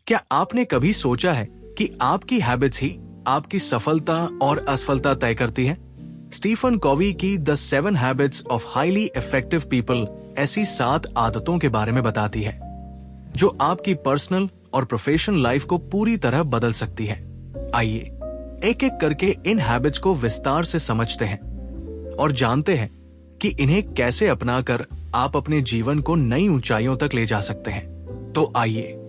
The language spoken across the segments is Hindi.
क्या आपने कभी सोचा है कि आपकी हैबिट्स ही आपकी सफलता और असफलता तय करती हैं? स्टीफन कॉवी की the 7 habits of highly effective people ऐसी 7 आदतों के बारे में बताती है जो आपकी पर्सनल और प्रोफेशनल लाइफ को पूरी तरह बदल सकती है। आइए एक एक करके इन हैबिट्स को विस्तार से समझते हैं और जानते हैं कि इन्हें कैसे अपनाकर आप अपने जीवन को नई ऊंचाइयों तक ले जा सकते हैं। तो आइए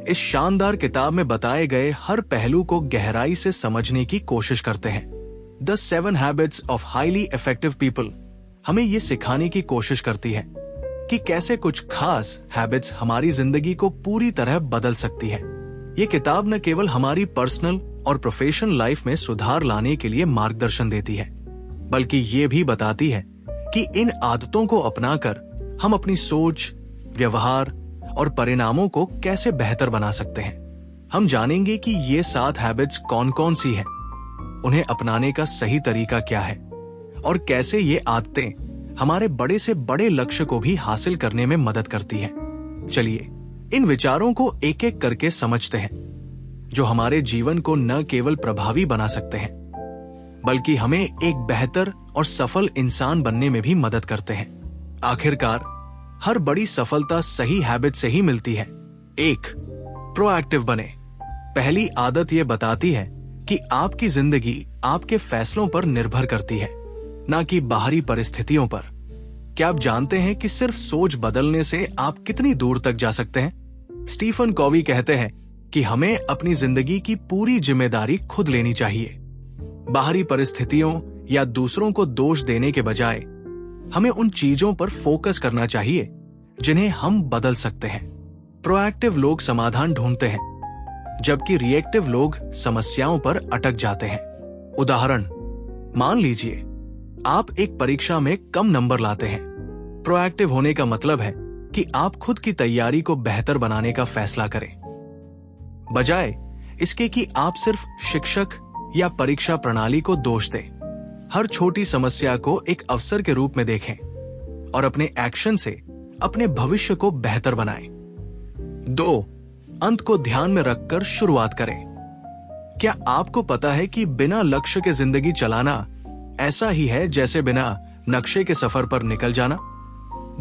इस शानदार किताब में बताए गए हर पहलू को गहराई से समझने की कोशिश करते हैं। The 7 habits of highly effective people हमें ये सिखाने की कोशिश करती है कि कैसे कुछ खास हैबिट्स हमारी जिंदगी को पूरी तरह बदल सकती है। ये किताब न केवल हमारी पर्सनल और प्रोफेशनल लाइफ में सुधार लाने के लिए मार्गदर्शन देती है, बल्कि ये भी बताती है कि इन आदतों को अपनाकर हम अपनी सोच, व्यवहार और परिणामों को कैसे बेहतर बना सकते हैं। हम जानेंगे कि ये 7 हैबिट्स कौन कौन सी हैं, उन्हें अपनाने का सही तरीका क्या है और कैसे ये आदतें हमारे बड़े से बड़े लक्ष्य को भी हासिल करने में मदद करती हैं। चलिए इन विचारों को एक एक करके समझते हैं जो हमारे जीवन को न केवल प्रभावी बना सकते हैं बल्कि हमें एक बेहतर और सफल इंसान बनने में भी मदद करते हैं। आखिरकार हर बड़ी सफलता सही हैबिट से ही मिलती है। 1. प्रोएक्टिव बने। पहली आदत यह बताती है कि आपकी जिंदगी आपके फैसलों पर निर्भर करती है, न कि बाहरी परिस्थितियों पर। क्या आप जानते हैं कि सिर्फ सोच बदलने से आप कितनी दूर तक जा सकते हैं? स्टीफन कॉवी कहते हैं कि हमें अपनी जिंदगी की पूरी जिम्मेदारी खुद लेनी चाहिए। बाहरी परिस्थितियों या दूसरों को दोष देने के बजाय हमें उन चीजों पर फोकस करना चाहिए जिन्हें हम बदल सकते हैं। प्रोएक्टिव लोग समाधान ढूंढते हैं, जबकि रिएक्टिव लोग समस्याओं पर अटक जाते हैं। उदाहरण, मान लीजिए आप एक परीक्षा में कम नंबर लाते हैं। प्रोएक्टिव होने का मतलब है कि आप खुद की तैयारी को बेहतर बनाने का फैसला करें, बजाय इसके कि आप सिर्फ शिक्षक या परीक्षा प्रणाली को दोष दें। हर छोटी समस्या को एक अवसर के रूप में देखें और अपने एक्शन से अपने भविष्य को बेहतर बनाएं। 2. अंत को ध्यान में रखकर शुरुआत करें। क्या आपको पता है कि बिना लक्ष्य के जिंदगी चलाना ऐसा ही है जैसे बिना नक्शे के सफर पर निकल जाना?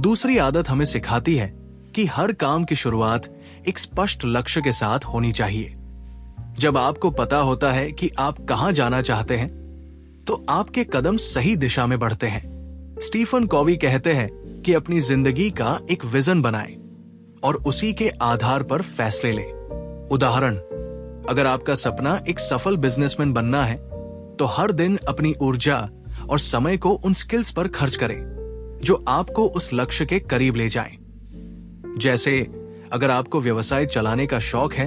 दूसरी आदत हमें सिखाती है कि हर काम की शुरुआत एक स्पष्ट लक्ष्य के साथ होनी चाहिए। जब आपको पता होता है कि आप कहां जाना चाहते हैं, तो आपके कदम सही दिशा में बढ़ते हैं। स्टीफन कॉवी कहते हैं कि अपनी जिंदगी का एक विजन बनाएं और उसी के आधार पर फैसले लें। उदाहरण, अगर आपका सपना एक सफल बिजनेसमैन बनना है, तो हर दिन अपनी ऊर्जा और समय को उन स्किल्स पर खर्च करें जो आपको उस लक्ष्य के करीब ले जाएं। जैसे अगर आपको व्यवसाय चलाने का शौक है,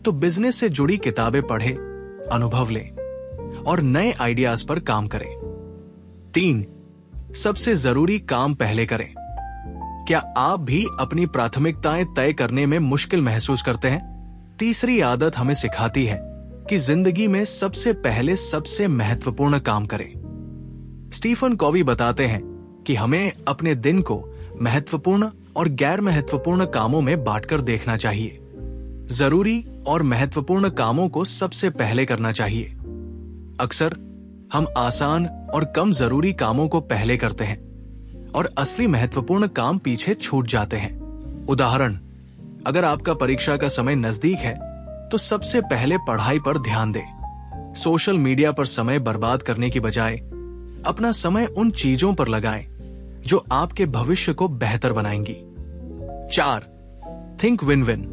तो बिजनेस से जुड़ी किताबें पढ़ें, अनुभव लें और नए आइडियाज पर काम करें। 3. सबसे जरूरी काम पहले करें। क्या आप भी अपनी प्राथमिकताएं तय करने में मुश्किल महसूस करते हैं? तीसरी आदत हमें सिखाती है कि जिंदगी में सबसे पहले सबसे महत्वपूर्ण काम करें। स्टीफन कॉवी बताते हैं कि हमें अपने दिन को महत्वपूर्ण और गैर महत्वपूर्ण कामों में बांटकर देखना चाहिए। जरूरी और महत्वपूर्ण कामों को सबसे पहले करना चाहिए। अक्सर हम आसान और कम जरूरी कामों को पहले करते हैं और असली महत्वपूर्ण काम पीछे छूट जाते हैं। उदाहरण, अगर आपका परीक्षा का समय नजदीक है, तो सबसे पहले पढ़ाई पर ध्यान दें। सोशल मीडिया पर समय बर्बाद करने की बजाय अपना समय उन चीजों पर लगाएं जो आपके भविष्य को बेहतर बनाएंगी। 4. Think win win.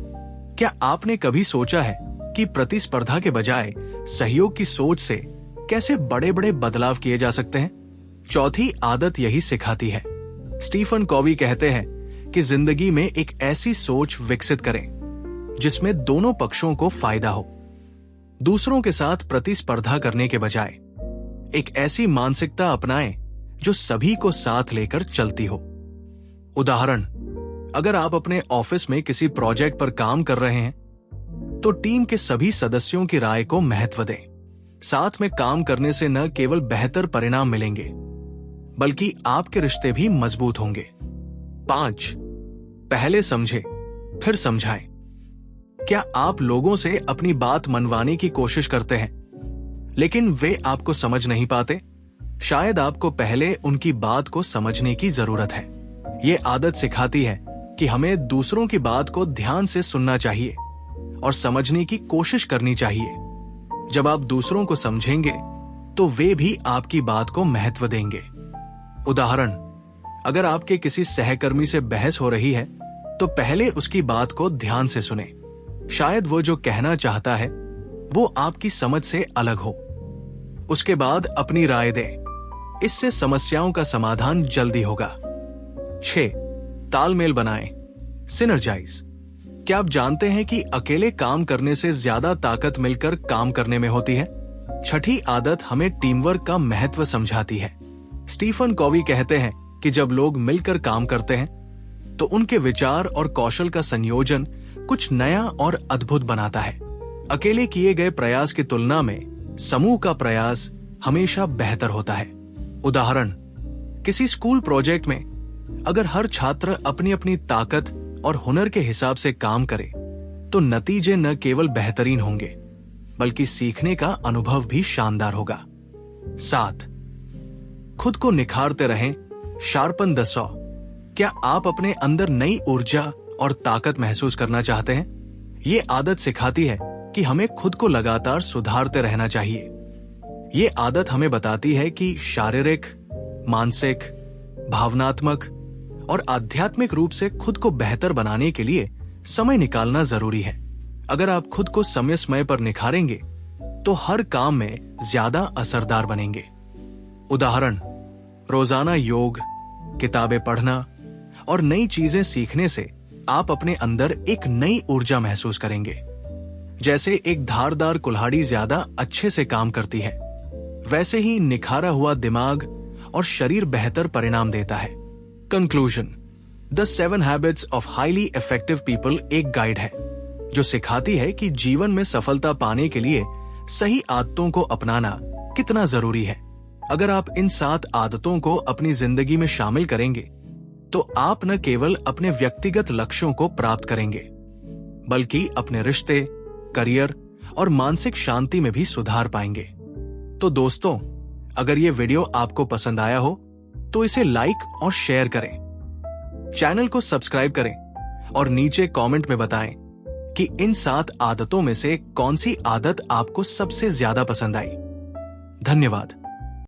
क्या आपने कभी सोचा है कि प्रतिस्पर्धा के बजाय सहयोग की सोच से कैसे बड़े बड़े बदलाव किए जा सकते हैं? चौथी आदत यही सिखाती है। स्टीफन कॉवी कहते हैं कि जिंदगी में एक ऐसी सोच विकसित करें जिसमें दोनों पक्षों को फायदा हो। दूसरों के साथ प्रतिस्पर्धा करने के बजाय एक ऐसी मानसिकता अपनाएं जो सभी को साथ लेकर चलती हो। उदाहरण, अगर आप अपने ऑफिस में किसी प्रोजेक्ट पर काम कर रहे हैं, तो टीम के सभी सदस्यों की राय को महत्व दें। साथ में काम करने से न केवल बेहतर परिणाम मिलेंगे, बल्कि आपके रिश्ते भी मजबूत होंगे। 5. पहले समझे फिर समझाएं। क्या आप लोगों से अपनी बात मनवाने की कोशिश करते हैं, लेकिन वे आपको समझ नहीं पाते? शायद आपको पहले उनकी बात को समझने की जरूरत है। ये आदत सिखाती है कि हमें दूसरों की बात को ध्यान से सुनना चाहिए और समझने की कोशिश करनी चाहिए। जब आप दूसरों को समझेंगे तो वे भी आपकी बात को महत्व देंगे। उदाहरण, अगर आपके किसी सहकर्मी से बहस हो रही है तो पहले उसकी बात को ध्यान से सुने। शायद वो जो कहना चाहता है वो आपकी समझ से अलग हो। उसके बाद अपनी राय दें। इससे समस्याओं का समाधान जल्दी होगा। 6. तालमेल बनाएं, सिनर्जाइज। क्या आप जानते हैं कि अकेले काम करने से ज्यादा ताकत मिलकर काम करने में होती है? छठी आदत हमें टीम वर्क का महत्व समझाती है। स्टीफन कॉवी कहते हैं कि जब लोग मिलकर काम करते हैं तो उनके विचार और कौशल का संयोजन कुछ नया और अद्भुत बनाता है। अकेले किए गए प्रयास की तुलना में समूह का प्रयास हमेशा बेहतर होता है। उदाहरण, किसी स्कूल प्रोजेक्ट में अगर हर छात्र अपनी अपनी ताकत और हुनर के हिसाब से काम करे तो नतीजे न केवल बेहतरीन होंगे बल्कि सीखने का अनुभव भी शानदार होगा। 7. खुद को निखारते रहें, शार्पन द सॉ। क्या आप अपने अंदर नई ऊर्जा और ताकत महसूस करना चाहते हैं? ये आदत सिखाती है कि हमें खुद को लगातार सुधारते रहना चाहिए। ये आदत हमें बताती है कि शारीरिक, मानसिक, भावनात्मक और आध्यात्मिक रूप से खुद को बेहतर बनाने के लिए समय निकालना जरूरी है। अगर आप खुद को समय समय पर निखारेंगे तो हर काम में ज्यादा असरदार बनेंगे। उदाहरण, रोजाना योग, किताबें पढ़ना और नई चीजें सीखने से आप अपने अंदर एक नई ऊर्जा महसूस करेंगे। जैसे एक धारदार कुल्हाड़ी ज्यादा अच्छे से काम करती है, वैसे ही निखारा हुआ दिमाग और शरीर बेहतर परिणाम देता है। Conclusion, the 7 habits of highly effective people एक गाइड है जो सिखाती है कि जीवन में सफलता पाने के लिए सही आदतों को अपनाना कितना जरूरी है। अगर आप इन 7 आदतों को अपनी जिंदगी में शामिल करेंगे तो आप न केवल अपने व्यक्तिगत लक्ष्यों को प्राप्त करेंगे बल्कि अपने रिश्ते, करियर और मानसिक शांति में भी सुधार पाएंगे। तो दोस्तों, अगर ये वीडियो आपको पसंद आया हो तो इसे लाइक और शेयर करें, चैनल को सब्सक्राइब करें और नीचे कमेंट में बताएं कि इन 7 आदतों में से कौन सी आदत आपको सबसे ज्यादा पसंद आई। धन्यवाद।